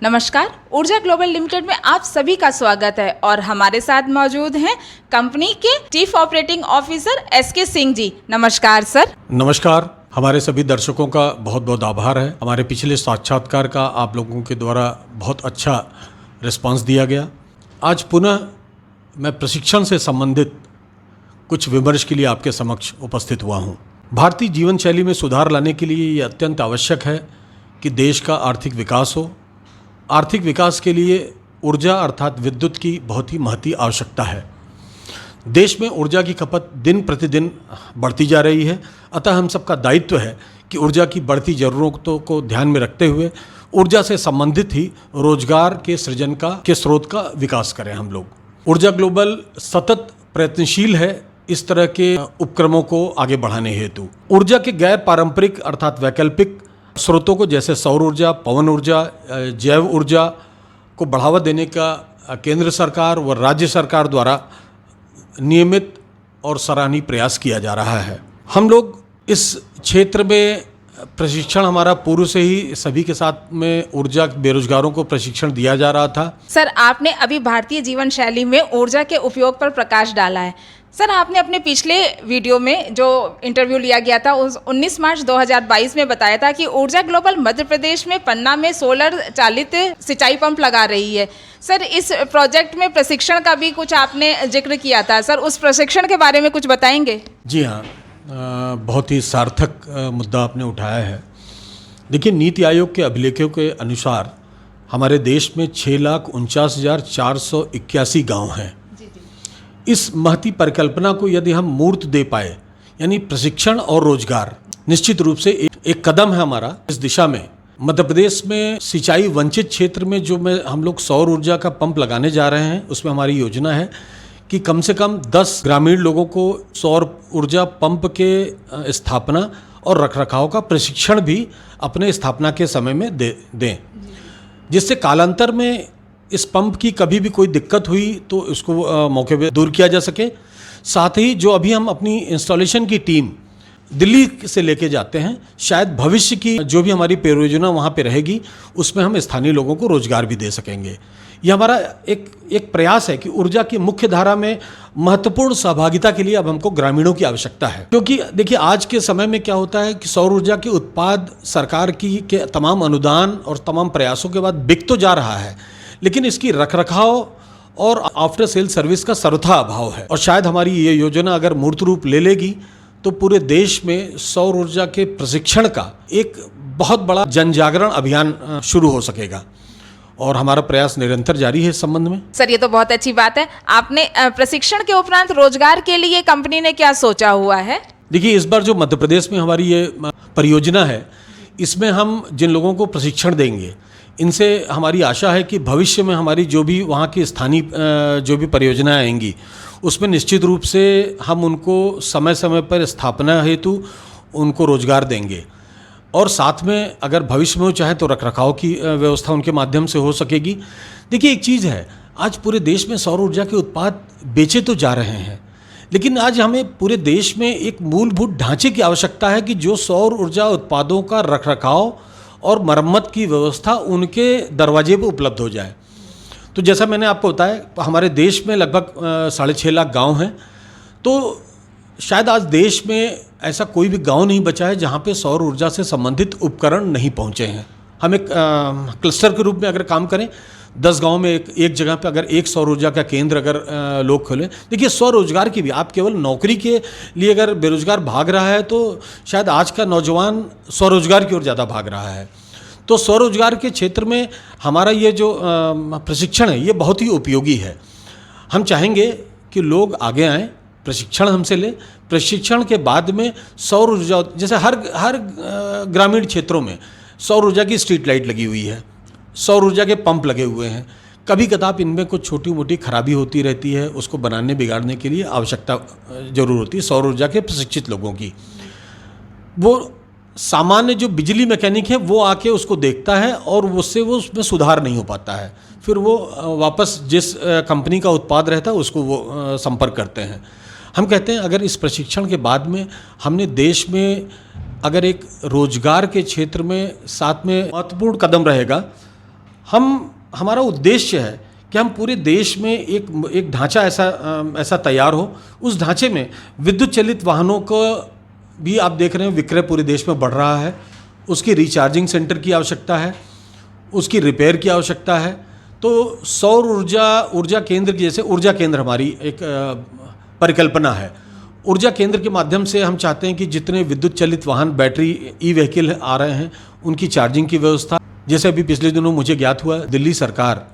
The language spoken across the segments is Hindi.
नमस्कार, ऊर्जा ग्लोबल लिमिटेड में आप सभी का स्वागत है और हमारे साथ मौजूद हैं कंपनी के chief operating officer SK Singh ji. नमस्कार सर। नमस्कार। हमारे सभी दर्शकों का बहुत बहुत आभार है। हमारे पिछले साक्षात्कार का आप लोगों के द्वारा बहुत अच्छा रिस्पांस दिया गया। आज पुनः मैं प्रशिक्षण से संबंधित कुछ विमर्श के लिए आपके समक्ष उपस्थित हुआ हूँ। भारतीय जीवन शैली में सुधार लाने के लिए ये अत्यंत आवश्यक है कि देश का आर्थिक विकास हो। आर्थिक विकास के लिए ऊर्जा अर्थात विद्युत की बहुत ही महती आवश्यकता है। देश में ऊर्जा की खपत दिन प्रतिदिन बढ़ती जा रही है, अतः हम सबका दायित्व है कि ऊर्जा की बढ़ती ज़रूरतों को ध्यान में रखते हुए ऊर्जा से संबंधित ही रोजगार के सृजन के स्रोत का विकास करें हम लोग। ऊर्जा ग्लोबल सतत प्रयत्नशील है इस तरह के उपक्रमों को आगे बढ़ाने हेतु। ऊर्जा के गैर पारंपरिक अर्थात वैकल्पिक स्रोतों को जैसे सौर ऊर्जा, पवन ऊर्जा, जैव ऊर्जा को बढ़ावा देने का केंद्र सरकार व राज्य सरकार द्वारा नियमित और सराहनीय प्रयास किया जा रहा है। हम लोग इस क्षेत्र में प्रशिक्षण हमारा पूर्व से ही सभी के साथ में ऊर्जा बेरोजगारों को प्रशिक्षण दिया जा रहा था। सर, आपने अभी भारतीय जीवन शैली में ऊर्जा के उपयोग पर प्रकाश डाला है। सर, आपने अपने पिछले वीडियो में जो इंटरव्यू लिया गया था उस 19 मार्च 2022 में बताया था कि ऊर्जा ग्लोबल मध्य प्रदेश में पन्ना में सोलर चालित सिंचाई पंप लगा रही है। सर, इस प्रोजेक्ट में प्रशिक्षण का भी कुछ आपने जिक्र किया था। सर, उस प्रशिक्षण के बारे में कुछ बताएंगे? जी हाँ, बहुत ही सार्थक मुद्दा आपने उठाया है। देखिए, नीति आयोग के अभिलेखों के अनुसार हमारे देश में 6,49,481 गाँव हैं। इस महती परिकल्पना को यदि हम मूर्त दे पाए, यानी प्रशिक्षण और रोजगार, निश्चित रूप से एक कदम है हमारा इस दिशा में। मध्य प्रदेश में सिंचाई वंचित क्षेत्र में जो हम लोग सौर ऊर्जा का पंप लगाने जा रहे हैं, उसमें हमारी योजना है कि कम से कम 10 ग्रामीण लोगों को सौर ऊर्जा पंप के स्थापना और रखरखाव का प्रशिक्षण भी अपने स्थापना के समय में दें, जिससे कालांतर में इस पंप की कभी भी कोई दिक्कत हुई तो उसको मौके पे दूर किया जा सके। साथ ही जो अभी हम अपनी इंस्टॉलेशन की टीम दिल्ली से लेके जाते हैं, शायद भविष्य की जो भी हमारी परियोजना वहाँ पे रहेगी उसमें हम स्थानीय लोगों को रोजगार भी दे सकेंगे। ये हमारा एक प्रयास है कि ऊर्जा की मुख्य धारा में महत्वपूर्ण सहभागिता के लिए अब हमको ग्रामीणों की आवश्यकता है। क्योंकि देखिए, आज के समय में क्या होता है कि सौर ऊर्जा के उत्पाद सरकार के तमाम अनुदान और तमाम प्रयासों के बाद बिक तो जा रहा है, लेकिन इसकी रखरखाव और आफ्टर सेल सर्विस का सर्वथा अभाव है। और शायद हमारी ये योजना अगर मूर्त रूप ले लेगी तो पूरे देश में सौर ऊर्जा के प्रशिक्षण का एक बहुत बड़ा जन जागरण अभियान शुरू हो सकेगा और हमारा प्रयास निरंतर जारी है इस संबंध में। सर, ये तो बहुत अच्छी बात है। आपने प्रशिक्षण के उपरांत रोजगार के लिए कंपनी ने क्या सोचा हुआ है? देखिए, इस बार जो मध्य प्रदेश में हमारी ये परियोजना है, इसमें हम जिन लोगों को प्रशिक्षण देंगे, इनसे हमारी आशा है कि भविष्य में हमारी जो भी वहाँ की स्थानीय जो भी परियोजनाएं आएंगी उसमें निश्चित रूप से हम उनको समय समय पर स्थापना हेतु उनको रोजगार देंगे और साथ में अगर भविष्य में वो चाहे तो रखरखाव की व्यवस्था उनके माध्यम से हो सकेगी। देखिए, एक चीज़ है, आज पूरे देश में सौर ऊर्जा के उत्पाद बेचे तो जा रहे हैं, लेकिन आज हमें पूरे देश में एक मूलभूत ढांचे की आवश्यकता है कि जो सौर ऊर्जा उत्पादों का रखरखाव और मरम्मत की व्यवस्था उनके दरवाजे पर उपलब्ध हो जाए। तो जैसा मैंने आपको बताया, हमारे देश में लगभग 6.5 लाख गांव हैं, तो शायद आज देश में ऐसा कोई भी गांव नहीं बचा है जहां पे सौर ऊर्जा से संबंधित उपकरण नहीं पहुंचे हैं। हम एक क्लस्टर के रूप में अगर काम करें, 10 गांव में एक जगह पे अगर एक सौर ऊर्जा का केंद्र अगर लोग खोलें। देखिए, स्वरोजगार की भी, आप केवल नौकरी के लिए अगर बेरोजगार भाग रहा है तो शायद आज का नौजवान स्वरोजगार की ओर ज़्यादा भाग रहा है। तो स्वरोजगार के क्षेत्र में हमारा ये जो प्रशिक्षण है ये बहुत ही उपयोगी है। हम चाहेंगे कि लोग आगे आएँ, प्रशिक्षण हमसे लें। प्रशिक्षण के बाद में सौर ऊर्जा, जैसे हर ग्रामीण क्षेत्रों में सौर ऊर्जा की स्ट्रीट लाइट लगी हुई है, सौर ऊर्जा के पंप लगे हुए हैं। कभी कदाप इनमें कुछ छोटी मोटी खराबी होती रहती है, उसको बनाने बिगाड़ने के लिए आवश्यकता जरूर होती है सौर ऊर्जा के प्रशिक्षित लोगों की। वो सामान्य जो बिजली मैकेनिक है वो आके उसको देखता है और उससे वो उसमें सुधार नहीं हो पाता है, फिर वो वापस जिस कंपनी का उत्पाद रहता है उसको वो संपर्क करते हैं। हम कहते हैं अगर इस प्रशिक्षण के बाद में हमने देश में अगर एक रोजगार के क्षेत्र में साथ में महत्वपूर्ण कदम रहेगा हमारा उद्देश्य है कि हम पूरे देश में एक ढांचा ऐसा तैयार हो, उस ढांचे में विद्युत चलित वाहनों को भी आप देख रहे हैं विक्रय पूरे देश में बढ़ रहा है, उसकी रिचार्जिंग सेंटर की आवश्यकता है, उसकी रिपेयर की आवश्यकता है। तो सौर ऊर्जा केंद्र की, जैसे ऊर्जा केंद्र हमारी एक परिकल्पना है। ऊर्जा केंद्र के माध्यम से हम चाहते हैं कि जितने विद्युत चलित वाहन, बैटरी, ई व्हीकल आ रहे हैं, उनकी चार्जिंग की व्यवस्था, जैसे अभी पिछले दिनों मुझे ज्ञात हुआ दिल्ली सरकार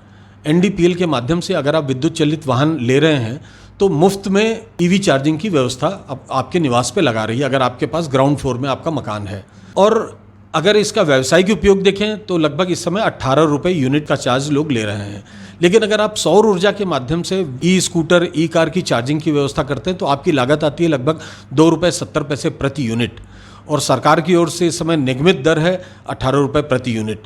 NDPL के माध्यम से अगर आप विद्युत चलित वाहन ले रहे हैं तो मुफ्त में EV चार्जिंग की व्यवस्था आपके निवास पे लगा रही है, अगर आपके पास ग्राउंड फ्लोर में आपका मकान है। और अगर इसका व्यावसायिक उपयोग देखें तो लगभग इस समय 18 रुपये यूनिट का चार्ज लोग ले रहे हैं। लेकिन अगर आप सौर ऊर्जा के माध्यम से ई-स्कूटर, ई-कार की चार्जिंग की व्यवस्था करते हैं तो आपकी लागत आती है लगभग 2 रुपये 70 पैसे प्रति यूनिट, और सरकार की ओर से इस समय निगमित दर है 18 रुपये प्रति यूनिट।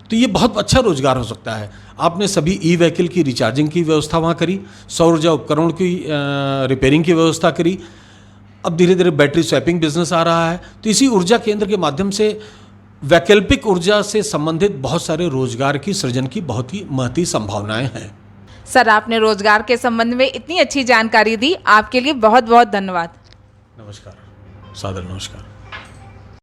तो ये बहुत अच्छा रोजगार हो सकता है। आपने सभी ई व्हीकल की रिचार्जिंग की व्यवस्था वहाँ करी, सौर ऊर्जा उपकरणों की रिपेयरिंग की व्यवस्था करी, अब धीरे धीरे बैटरी स्वैपिंग बिजनेस आ रहा है। तो इसी ऊर्जा केंद्र के माध्यम से वैकल्पिक ऊर्जा से संबंधित बहुत सारे रोजगार की सृजन की बहुत ही महती संभावनाएं हैं। सर, आपने रोजगार के संबंध में इतनी अच्छी जानकारी दी, आपके लिए बहुत बहुत धन्यवाद। नमस्कार, सादर नमस्कार।